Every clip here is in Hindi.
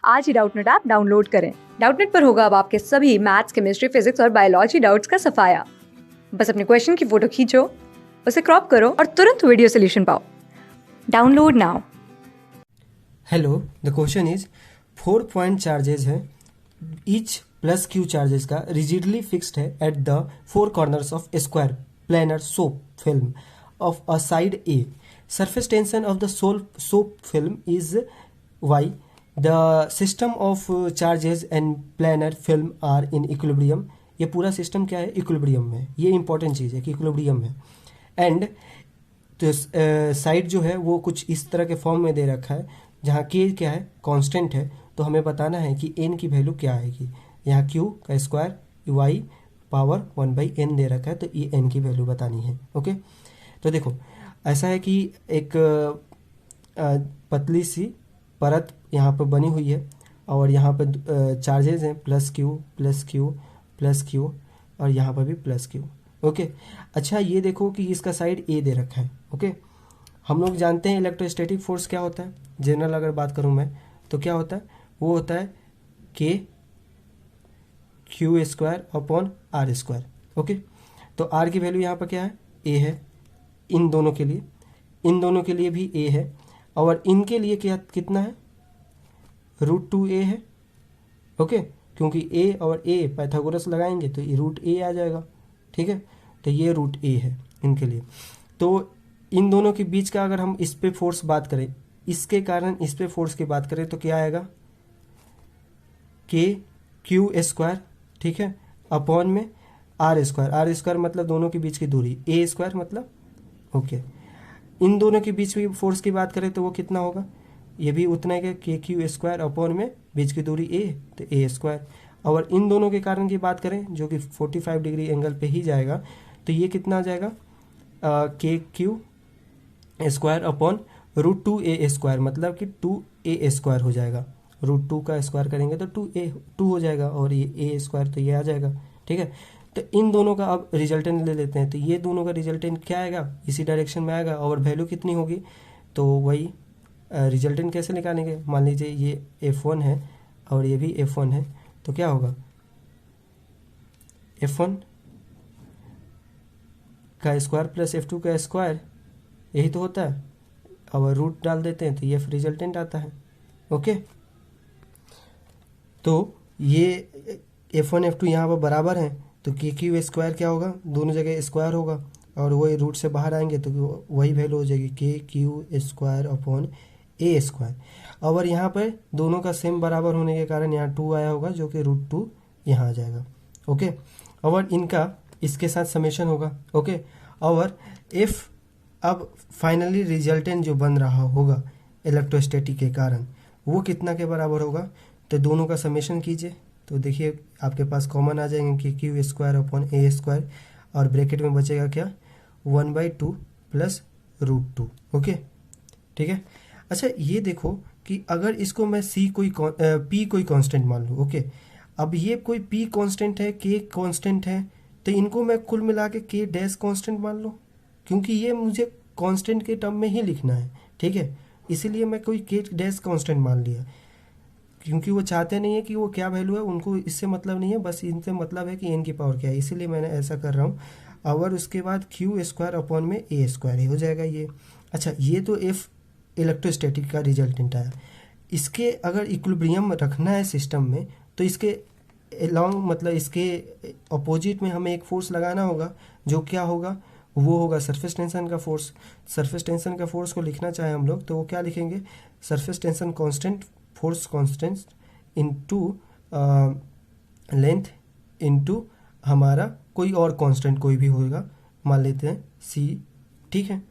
आज ही डाउटनेट ऐप डाउनलोड करें। डाउटनेट पर होगा अब आपके सभी मैथ्स, केमिस्ट्री, फिजिक्स और बायोलॉजी डाउट्स का सफाया। बस अपने क्वेश्चन की फोटो खींचो, उसे क्रॉप करो और तुरंत वीडियो सोल्यूशन पाओ। Download now. Hello, the question is 4 point charges है, ईच प्लस क्यू चार्जेस का रिजिडली फिक्स्ड है at the 4 corners of square planar soap film of a side a. Surface tension of the soap film is Y. The system of charges and planar film are in equilibrium. ये पूरा सिस्टम क्या है? इक्विलिब्रियम में। ये इंपॉर्टेंट चीज़ है कि इक्विलिब्रियम है। एंड तो साइड जो है वो कुछ इस तरह के फॉर्म में दे रखा है जहाँ के क्या है? कांस्टेंट है। तो हमें बताना है कि एन की वैल्यू क्या आएगी। यहाँ क्यू का स्क्वायर वाई पावर 1/n दे रखा है, तो ये एन की वैल्यू बतानी है। ओके, तो देखो ऐसा है कि एक पतली सी परत यहाँ पर बनी हुई है और यहाँ पर चार्जेस हैं plus Q plus Q plus Q और यहाँ पर भी प्लस क्यू। ओके, अच्छा ये देखो कि इसका साइड ए दे रखा है। ओके, हम लोग जानते हैं इलेक्ट्रोस्टैटिक फोर्स क्या होता है। जनरल अगर बात करूँ मैं तो क्या होता है? वो होता है k q square upon r square. Okay, तो आर की वैल्यू यहाँ पर क्या है? ए है। इन दोनों के लिए भी ए है और इनके लिए क्या कितना है? √2a है। ओके, क्योंकि ए और ए पाइथागोरस लगाएंगे तो ये √a आ जाएगा। ठीक है, तो ये √a है इनके लिए। तो इन दोनों के बीच का अगर हम इस पे फोर्स बात करें, इसके कारण इस पे फोर्स की बात करें तो क्या आएगा? के क्यू स्क्वायर, ठीक है, अपॉन में आर स्क्वायर। आर स्क्वायर मतलब दोनों के बीच की दूरी, ए स्क्वायर मतलब। ओके, इन दोनों के बीच में फोर्स की बात करें तो वो कितना होगा? ये भी उतना ही के क्यू स्क्वायर अपॉन में बीच की दूरी ए, तो ए स्क्वायर। और इन दोनों के कारण की बात करें जो कि 45 डिग्री एंगल पे ही जाएगा, तो ये कितना आ जाएगा? के q square upon √2a square, मतलब कि 2a स्क्वायर हो जाएगा। √2 का स्क्वायर करेंगे तो 2 हो जाएगा और ये ए स्क्वायर, तो ये आ जाएगा। ठीक है, तो इन दोनों का अब रिजल्टेंट ले लेते हैं। तो ये दोनों का रिजल्टेंट क्या आएगा? इसी डायरेक्शन में आएगा और वैल्यू कितनी होगी? तो वही रिजल्टेंट कैसे निकालेंगे? मान लीजिए ये F1 है और ये भी F1 है, तो क्या होगा? F1 का स्क्वायर प्लस F2 का स्क्वायर, यही तो होता है। और रूट डाल देते हैं तो ये रिजल्टेंट आता है। ओके, तो ये F1 F2 यहाँ पर बराबर हैं, तो के क्यू स्क्वायर क्या होगा? दोनों जगह स्क्वायर होगा और वही रूट से बाहर आएंगे तो वही वैल्यू हो जाएगी के क्यू स्क्वायर अपॉन ए स्क्वायर। और यहाँ पर दोनों का सेम बराबर होने के कारण यहाँ 2 आया होगा, जो कि √2 यहाँ आ जाएगा। ओके, और इनका इसके साथ समेशन होगा। ओके, और इफ अब फाइनली रिजल्टेंट जो बन रहा होगा इलेक्ट्रोस्टैटिक के कारण, वो कितना के बराबर होगा? तो दोनों का समेशन कीजिए तो देखिए आपके पास कॉमन आ जाएंगे कि क्यू स्क्वायर अपॉन ए स्क्वायर और ब्रैकेट में बचेगा क्या? 1/2 प्लस √2। ओके, ठीक है। अच्छा ये देखो कि अगर इसको मैं पी कोई कांस्टेंट मान लूँ। ओके, अब ये कोई पी कांस्टेंट है, के कांस्टेंट है, तो इनको मैं कुल मिला के के डैश कांस्टेंट मान लूँ, क्योंकि ये मुझे कांस्टेंट के टर्म में ही लिखना है। ठीक है, इसीलिए मैं कोई के डैश कांस्टेंट मान लिया, क्योंकि वो चाहते नहीं है कि वो क्या वैल्यू है, उनको इससे मतलब नहीं है, बस इनसे मतलब है कि एन की पावर क्या है, इसीलिए मैंने ऐसा कर रहा हूँ। और उसके बाद क्यू स्क्वायर अपॉन में ए स्क्वायर ही हो जाएगा ये। अच्छा, ये तो एफ इलेक्ट्रोस्टैटिक का रिजल्टेंट आया। इसके अगर इक्विलिब्रियम रखना है सिस्टम में तो इसके अलॉन्ग, मतलब इसके अपोजिट में हमें एक फोर्स लगाना होगा, जो क्या होगा? वो होगा सरफेस टेंशन का फोर्स। सरफेस टेंशन का फोर्स को लिखना चाहे हम लोग तो वो क्या लिखेंगे? Surface tension constant, force constant into length into हमारा कोई और कांस्टेंट कोई भी होगा, मान लेते हैं सी। ठीक है,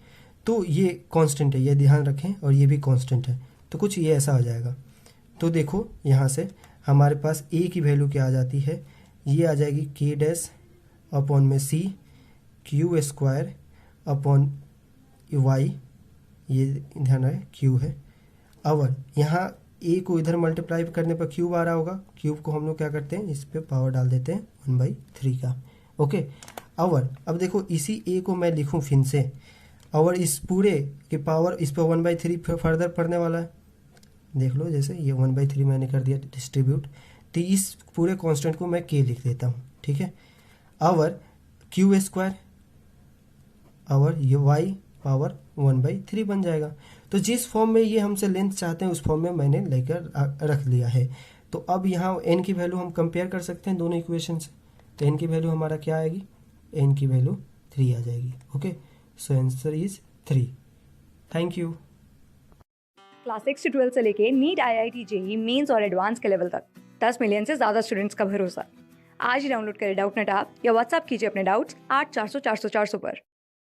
तो ये कांस्टेंट है, ये ध्यान रखें, और ये भी कांस्टेंट है, तो कुछ ये ऐसा आ जाएगा। तो देखो यहाँ से हमारे पास ए की वैल्यू क्या आ जाती है? ये आ जाएगी के डैश अपॉन में c q square upon y, ये ध्यान रहे क्यू है। और यहाँ ए को इधर मल्टीप्लाई करने पर क्यूब आ रहा होगा, क्यूब को हम लोग क्या करते हैं? इस पे पावर डाल देते हैं 1/3 का। ओके, और अब देखो इसी ए को मैं लिखूं फिर से, और इस पूरे के पावर इस पर 1/3 फर्दर पड़ने वाला है। देख लो, जैसे ये 1/3 मैंने कर दिया डिस्ट्रीब्यूट, तो इस पूरे कांस्टेंट को मैं k लिख देता हूँ, ठीक है। आवर q² आवर ये y पावर 1/3 बन जाएगा। तो जिस फॉर्म में ये हमसे लेंथ चाहते हैं उस फॉर्म में मैंने लेकर रख लिया है। तो अब यहाँ n की वैल्यू हम कंपेयर कर सकते हैं दोनों इक्वेशन से। तो n की वैल्यू हमारा क्या आएगी, n की वैल्यू 3 आ जाएगी। Okay, so answer is 3। Thank you. Class 6 से 12 से लेके नीट, IIT, JEE मेंस और एडवांस के लेवल तक 10 मिलियन से ज्यादा स्टूडेंट्स का भरोसा। आज ही डाउनलोड करें डाउटनेट ऐप या व्हाट्सएप कीजिए अपने डाउट्स 8400 400 400 पर।